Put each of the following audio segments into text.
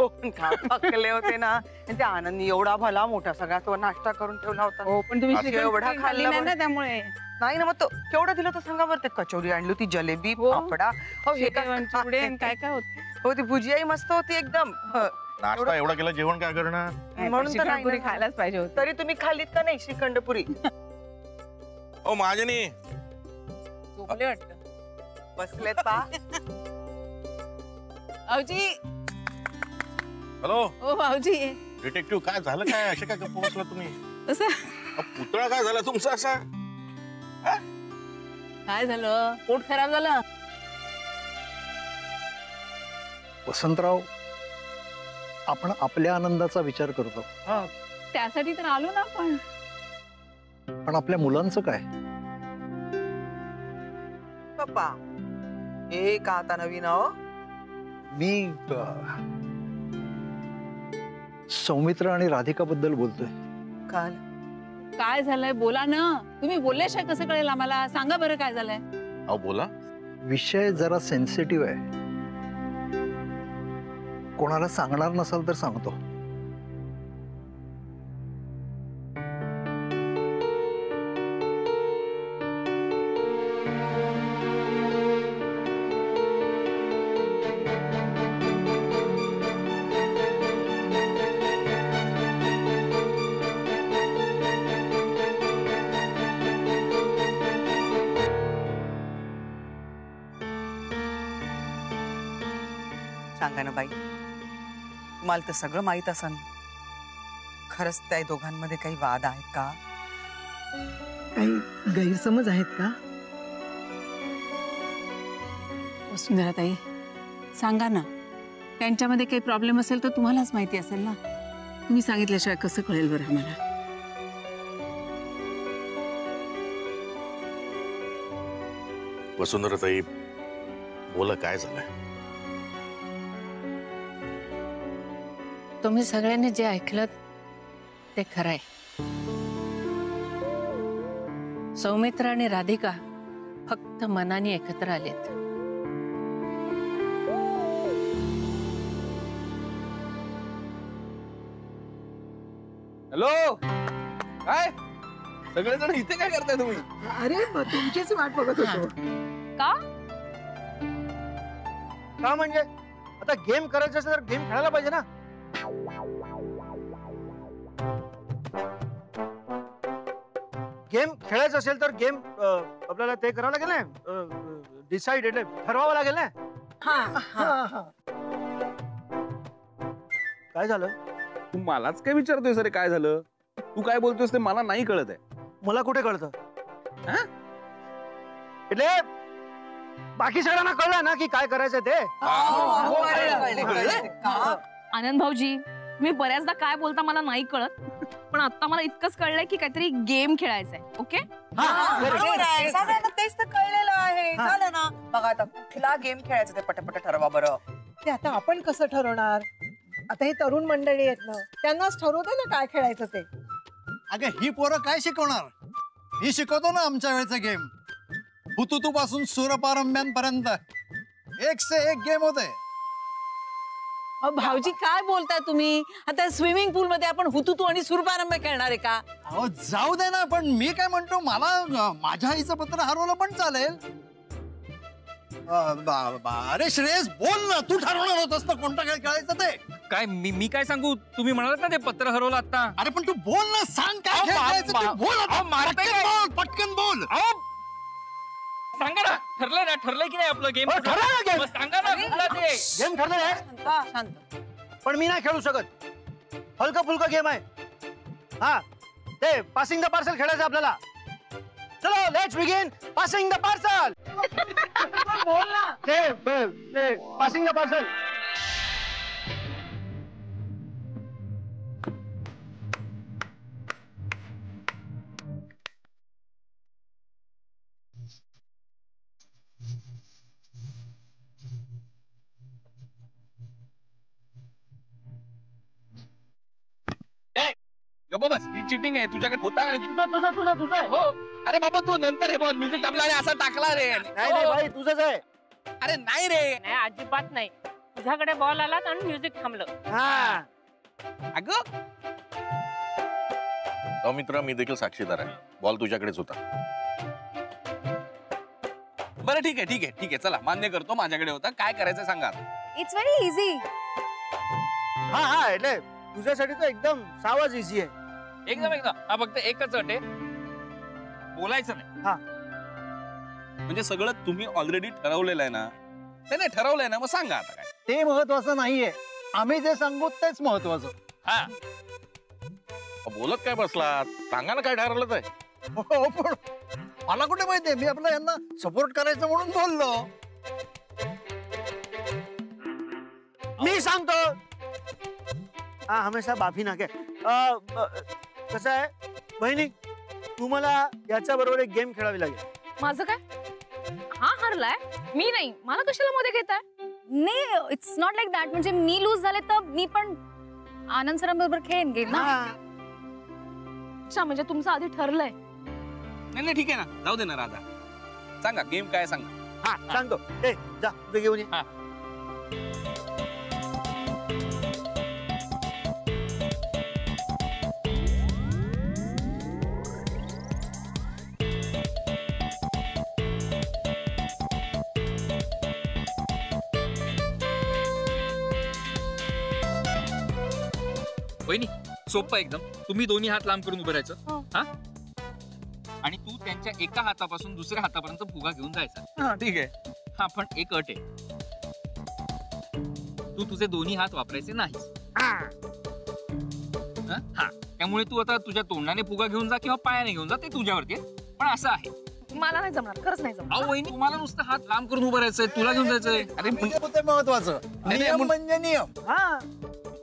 थकले होते ना. ते आनंदी एवढा भला मोठा सगळा तो नाश्ता करून ठेवला होता. हो पण तुम्ही एवढा खाल्ला नाही ना त्यामुळे. नाही ना, मग तो केवढं दिलं तर सांगा बरं. ते कचोरी आणली होती, जलेबी, पापडा, हे काय काय काय होत. हो ती भुजियाही मस्त होती एकदम. नाश्ता एवढा केला, जेवण काय करणार? म्हणून तर पुरी खायलाच पाहिजे होती. तरी तुम्ही खाल्लीत का नाही श्रीखंडपुरी? ओ महाजनी झोपले वाटतं. बसलेत पा. भाऊजी. हॅलो ओ भाऊजी. डिटेक्टिव्ह काय झालं? काय असे काय गप्प बसला तुम्ही? असं पुतळा काय झाला तुमचा असा? काय झालं? पोट खराब झालं? वसंतराव, आपण आपल्या आनंदाचा विचार करतो, त्यासाठी तर आलो ना आपण. पण आपल्या मुलांचं काय? पप्पा हे का आता नवीन हो? मी सौमित्र आणि राधिका बद्दल बोलतोय. काल काय झालंय बोला ना. तुम्ही बोलल्याशिवाय कसं कळेल आम्हाला? सांगा बरं काय झालंय. अहो बोला. विषय जरा सेन्सिटिव्ह आहे. कोणाला सांगणार नसाल तर सांगतो. सांगा ना बाई, तुम्हाला तर सगळं माहित असन. खरंच त्या दोघांमध्ये काही वाद आहेत का? काही गैरसमज आहेत का? वसुंधराताई सांगा ना. त्यांच्यामध्ये काही प्रॉब्लेम असेल तर तुम्हालाच माहिती असेल ना. तुम्ही सांगितल्याशिवाय कसं कळेल बरं आम्हाला? वसुंधराताई बोला, काय झालंय? तुम्ही सगळ्यांनी जे ऐकलं ते खरंय. सौमित्र आणि राधिका फक्त मनाने एकत्र आलेत. हॅलो, काय सगळेजण इथे काय करताय तुम्ही? अरे तुमचीच वाट बघत होतो. का म्हणजे आता गेम करायचं असेल तर गेम खेळायला पाहिजे ना. गेम खेळायचं असेल तर गेम आपल्याला ते करावं लागेल ना. डिसाइड ठरवावं लागेल ना. काय झालं? तू मलाच काय विचारतोय सर? काय झालं? तू काय बोलतोयस ते मला नाही कळत आहे. मला कुठे कळतं? એટલે बाकी सगळ्यांना कळलं ना की काय करायचं ते. आनंद भाऊजी, तुम्ही बऱ्याचदा काय बोलता मला नाही कळत, पण आता मला इतकंच कळलंय की काहीतरी गेम खेळायचंय. ओके, तेच तर कळलेलं आहे. झालं ना. बघा आता कुठला गेम खेळायचा ते पटपट ठरवा बरं. ते आता आपण कसं ठरवणार? आता ही तरुण मंडळी आहेत ना, त्यांनाच ठरवते ना काय खेळायचं ते. अगं ही पोरं काय शिकवणार? ही शिकवतो ना आमच्या वेळचा गेम. हुतुतू पासून सूरपारंब्यांपर्यंत एक से एक गेम होते. भाऊजी काय बोलताय तुम्ही? आता स्विमिंग पूल मध्ये आपण हुतुतू आणि सूरपारंब्या खेळणार आहे का? अहो जाऊ दे ना, पण मी काय म्हणतो, मला माझ्या आईचं पत्र हरवलं पण चालेल. अरे श्रेयस बोल ना, तू ठरवणार होतस ना कोणता खेळ खेळायचं ते. काय मी काय सांगू? तुम्ही म्हणालात ना ते पत्र हरवलं आता. अरे पण तू बोल ना, सांग काय खेळ खेळायचं ते. बोल आता, पटकन बोल. सांगा ना, ठरलंय ना? ठरलंय की नाही आपलं गेम? सांगा ना कुठला ते गेम ठरलंय. शांत. पण मी नाही खेळू शकत. हलका फुलका गेम आहे. हा, ते पासिंग द पार्सल खेळायचं आपल्याला. चलो let's begin passing the parcel. बोल ना. ते passing the parcel. Bus he cheating आहे. तुझ्याकडे होता तुझा हो. अरे बाबा तू नंतर हे बघ, म्युझिक दाबला आणि असा टाकला रे. नाही नाही भाई, तुझंच आहे. अरे नाही रे. नाही अजिबात नाही. तुझ्याकडे बॉल आला आणि म्युझिक थांबलं. हा अगं सौमित्रा मी देखील साक्षीदार आहे. बॉल तुझ्याकडेच होता. बरं ठीक आहे चला मान्य करतो माझ्याकडे होता. काय करायचं सांगा आता. It's very easy. हा हा એટલે तुझ्यासाठी तर एकदम सावच इझी आहे. एकदम हा फक्त एकच अट आहे, बोलायचं नाही. हा म्हणजे सगळं तुम्ही ऑलरेडी ठरवलेलं आहे ना. ते नाही ठरवलंय ना, मग सांगा आता काय. ते महत्वाचं नाहीये, आम्ही जे सांगू तेच महत्वाचं. हा बोलत काय बसलात? सांगा ना काय ठरवलं ते. हो पण मला कुठे माहितीये, मी आपलं यांना सपोर्ट करायचं म्हणून बोललो. मी सांगतो. हा हमेशा माफी ना काय. कसं आहे बहिणी, तुम्हाला याच्या बरोबर एक गेम खेळावी लागेल. माझं काय? हा हरलाय, मी नाही. मला कशाला मध्ये घेताय? नाही, इट्स नॉट लाईक दॅट. म्हणजे मी लूज झाले तर मी पण आनंद सरांबरोबर खेळेन गेम ना. अच्छा, म्हणजे तुमचं आधी ठरलंय. नाही ठीक आहे ना, जाऊ दे ना राधा. सांगा गेम काय सांगा. हा सांगतो. ए जा तुझे घेऊन ये. हा वहिनी सोपं एकदम. तुम्ही दोन्ही हात लांब करून उभं राहायचं. हा आणि तू त्यांच्या एका हातापासून दुसऱ्या हातापर्यंत फुगा घेऊन जायचा. हा ठीक आहे. हा पण एक अट आहे, तू तुझे दोन्ही हात वापरायचे नाहीस. हा त्यामुळे तू आता तुझ्या तोंडाने फुगा घेऊन जा किंवा पायाने घेऊन जा, ते तुझ्यावरती आहे. पण असं आहे, मला नाही जमणार, खरंच नाही जमणार. अहो वहिनी तुम्हाला नुसतं हात लांब करून उभं राहायचंय, तुला घेऊन जायचंय. अरे ते महत्वाचं. नियम म्हणजे नियम. हा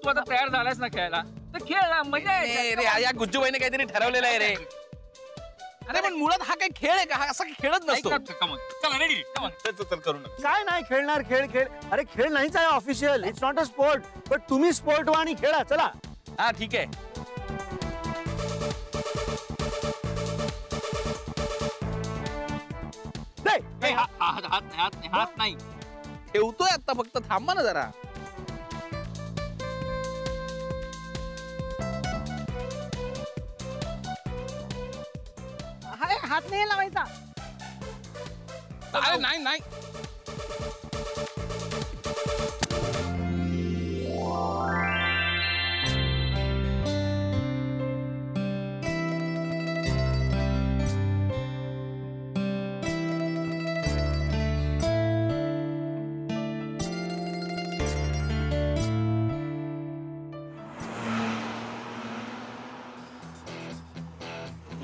तू आता तयार झालायस ना खेळायला, तर खेळ ना, मजा येते. या गुज्जूबाईने काहीतरी ठरवलेलं आहे रे. अरे पण मुळात हा काही खेळ आहे का? हा असा खेळत नसतो. चला रेडी, करू नका. काय नाही खेळणार, खेळ खेळ. अरे खेळ नाहीच आहे official. It's not a sport. पण तुम्ही स्पोर्ट व्हा आणि खेळा. चला. हा ठीक आहे. हात नाही ठेवतोय आता, फक्त थांबा ना जरा. हात नाही लावायचा. अरे नाही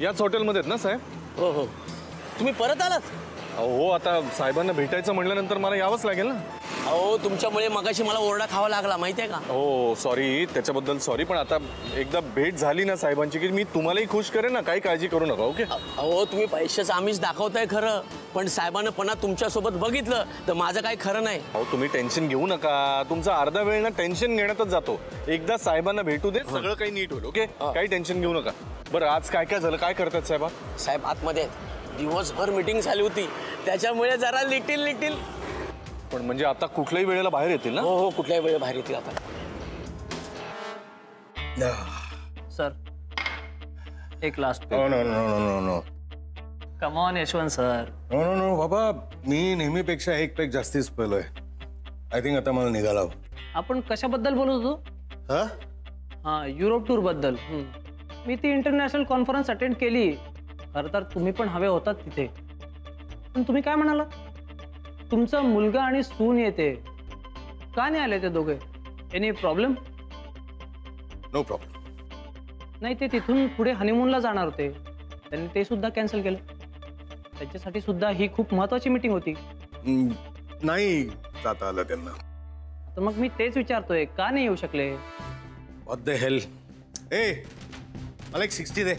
याच हॉटेलमध्ये आहेत ना साहेब? हो हो. तुम्ही परत आलात? हो, आता साहेबांना भेटायचं म्हटल्यानंतर मला यावंच लागेल ना. अहो तुमच्यामुळे मगाशी मला ओरडा खावा लागला, माहितीये का? हो सॉरी, त्याच्याबद्दल सॉरी. पण आता एकदा भेट झाली ना साहेबांची की मी तुम्हालाही खुश करेन ना, काही काळजी करू नका. ओके. अहो तुम्ही पैशाचं आमिष दाखवताय खरं, पण साहेबांना पुन्हा तुमच्यासोबत बघितलं तर माझं काही खरं नाही. अहो तुम्ही टेन्शन घेऊ नका. तुमचा अर्धा वेळ ना टेन्शन घेण्यातच जातो. एकदा साहेबांना भेटू दे, सगळं काही नीट होईल. ओके, काही टेन्शन घेऊ नका. बरं आज काय काय झालं, काय करतात साहेब? साहेब आतमध्ये दिवसभर मीटिंग झाली होती, त्याच्यामुळे जरा लिटिल. पण म्हणजे आता कुठल्याही वेळेला बाहेर येतील ना? हो हो, कुठल्याही वेळेला बाहेर येतील आता. सर एक last. No come on Yashwant sir. No बाबा, मी नेहमीपेक्षा एक पॅक जास्तीच पेलोय. आय थिंक आता मला निघाला. आपण कशाबद्दल बोलत होतो? हा, युरोप टूर बद्दल. मी ती इंटरनॅशनल कॉन्फरन्स अटेंड केली. खरं तर तुम्ही पण हवे होतात तिथे. पण तुम्ही काय म्हणाला? तुमचा मुलगा आणि सून येते, का नाही आले ते दोघे? Any problem? No problem. नाही, ते तिथून पुढे हनीमूनला जाणार होते, त्यांनी ते सुद्धा कॅन्सल केलं. त्याच्यासाठी सुद्धा ही खूप महत्वाची मीटिंग होती. नाही जाता आलं त्यांना. तर मग मी तेच विचारतोय, का नाही येऊ शकले? What the hell. ए मला एक 60 दे.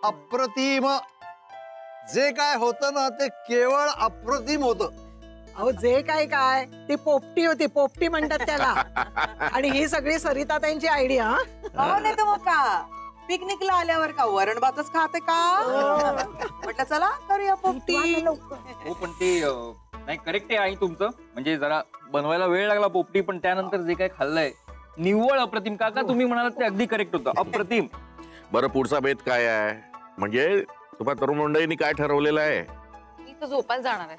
अप्रतिम. जे काय होतं ना ते केवळ अप्रतिम होतं. अहो जे काय ती पोपटी होती, पोपटी म्हणतात त्याला. आणि ही सगळी सरिता त्यांची आयडिया. हो नाही तर मग का पिकनिकला आल्यावर का वरण भातच खाते का? म्हटलं चला करूया पोपटी. हो पण ते नाही करेक्ट आहे आई तुमचं. म्हणजे जरा बनवायला वेळ लागला पोपटी, पण त्यानंतर जे काय खाल्लंय निव्वळ अप्रतिम. काका तुम्ही म्हणालात ते अगदी करेक्ट होतं, अप्रतिम. बरं पुढचा बेत काय आहे? म्हणजे तुम्हा तरुण मंडळींनी काय ठरवलेलं आहे? मी तर झोपायला जाणार आहे.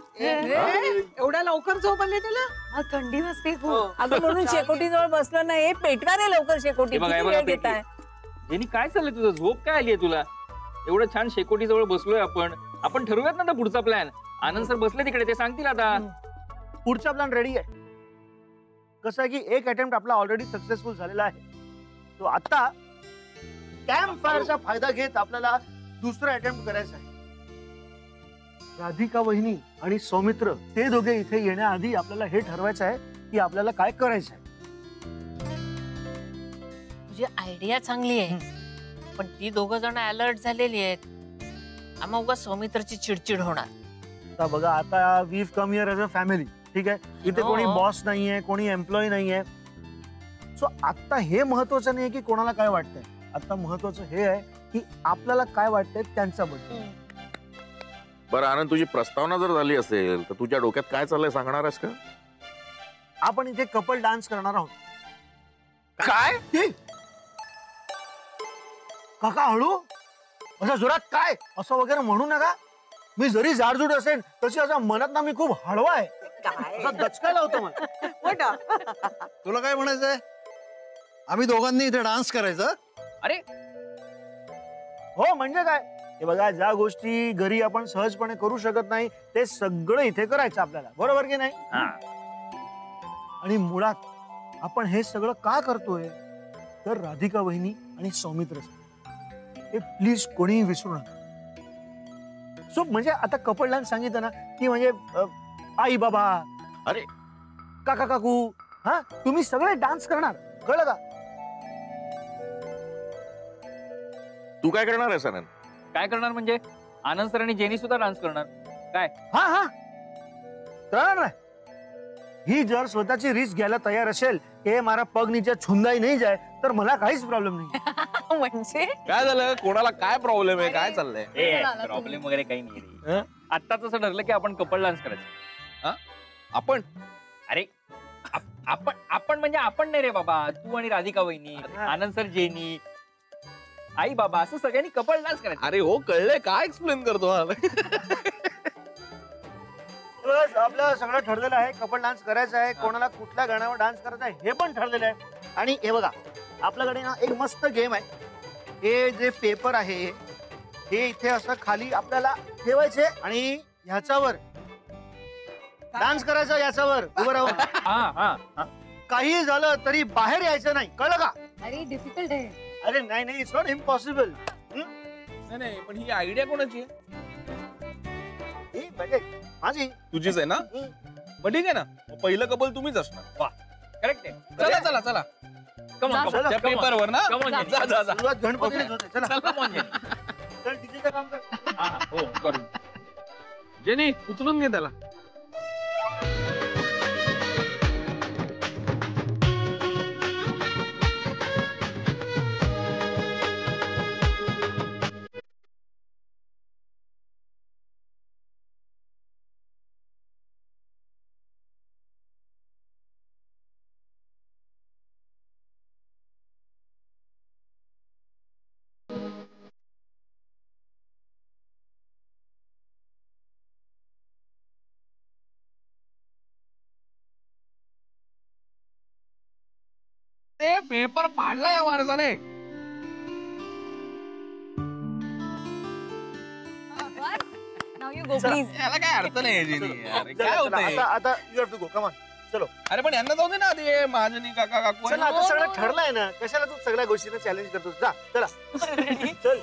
एवढ्या लवकर झोप आली तुला? थंडी वाजते खूप. अगं म्हणून शेकोटी जवळ बसलो ना, हे पेटवा रे लवकर शेकोटी. हे बघा, हे किती बघा, वेळ घेताय? जेनी काय चाललंय तुझं? झोप काय आलीये तुला? एवढं छान शेकोटी जवळ बसलोय आपण ठरवूयात ना आता पुढचा प्लॅन. आनंद सर बसले तिकडे, ते सांगतील आता. पुढचा प्लॅन रेडी आहे. कसं आहे की एक अटेम्प्ट आपला ऑलरेडी सक्सेसफुल झालेला आहे. तो आता कॅम्प फायरचा फायदा घेत आपल्याला दुसरा अटेम्प्ट करायचा आहे. राधिका वहिनी आणि सौमित्र ते दोघे इथे येण्याआधी आपल्याला हे ठरवायचं आहे की आपल्याला काय करायचं आहे. तुझी आयडिया चांगली आहे, पण ती दोघं जण अलर्ट झालेली आहेत. आम्हा उगा सौमित्रची चिडचिड होणार. आता बघा, आता we come here as a family. ठीक आहे, इथे कोणी बॉस नाहीये, कोणी एम्प्लॉई नाहीये. सो आता हे महत्वाचं नाही की कोणाला काय वाटतंय. आता महत्वाचं हे आहे की आपल्याला काय वाटतंय त्यांच्याबद्दल. बरं आनंद, तुझी प्रस्तावना जर झाली असेल तर तुझ्या डोक्यात काय चाललंय सांगणार आहेस का? आपण इथे कपल डान्स करणार आहोत. काय? काका हळू, असं जोरात काय असं वगैरे म्हणू नका. मी जरी जाडजूड असेल तशी असं मनात ना मी खूप हळवा आहे. दचकायला होतं मला. तुला काय म्हणायचंय? आम्ही दोघांनी इथे डान्स करायचं? अरे हो, म्हणजे काय? हे बघा, ज्या गोष्टी घरी आपण सहजपणे करू शकत नाही ते सगळं इथे करायचं आपल्याला, बरोबर की नाही? आणि मुळात आपण हे सगळं का करतोय तर राधिका वहिनी आणि सौमित्र हे प्लीज कोणीही विसरू नका. सो म्हणजे आता कपल डान्स सांगितलं ना की म्हणजे आई बाबा, अरे काका काकू, हा तुम्ही सगळे डान्स करणार, कळलं का? तू काय करणार आहेस आनंद? काय करणार म्हणजे आनंद सर आणि जेनी सुद्धा डान्स करणार. काय? हा करणार ना. ही जर स्वतःची रिस्क घ्यायला तयार असेल हे मारा पग नीचे छुंदाई नाही जाय तर मला काहीच प्रॉब्लेम नाही. म्हणजे काय झालं? कोणाला काय प्रॉब्लेम आहे? काय चाललंय? प्रॉब्लेम वगैरे काही नाही. आत्ताच असं ठरलं की आपण कपल डान्स करायचं. आपण? अरे आपण म्हणजे आपण नाही रे बाबा. तू आणि राधिका वहिनी, आनंद सर, जेनी, आई बाबा, असं सगळ्यांनी कपल डान्स करायचं. अरे हो, कळलंय. काय एक्सप्लेन करतो? बस आपलं सगळं ठरलेलं आहे. कपल डान्स करायचा आहे. कोणाला कुठल्या गाण्यावर डान्स करायचा आहे हे पण ठरलेलं आहे. आणि हे बघा, आपल्याकडे ना एक मस्त गेम आहे. हे जे पेपर आहे हे इथे असं खाली आपल्याला ठेवायचे आणि ह्याच्यावर डान्स करायचा. याच्यावर उभं राहून काही झालं तरी बाहेर यायचं नाही, कळलं का? अरे डिफिकल्ट आहे. अरे नाही, इट्स नॉट इम्पॉसिबल. नाही, पण ही आयडिया कोणाची आहे? माझी. तुझीच आहे ना? मग ठीक आहे ना, पहिलं कपल तुम्हीच असणार. वा, करेक्ट आहे. चला चला चला. त्या पेपरवर ना. सुरुवात गणपतीनेच होते. चला चल डीजेचं काम कर. हो करू. जेनी उचलून घे त्याला. ते पेपर पाडला या माणसाने. Now you go, please. याला काय अर्थ नाही जेनी. अरे काय होतंय? आता you have to go. Come on, चलो. अरे पण यांना जाऊ दे ना, ते महाजनी काका काकू. चला, आता सगळं ठरलंय ना, कशाला तू सगळ्या गोष्टींना चॅलेंज करतोस? जा, चला. चल.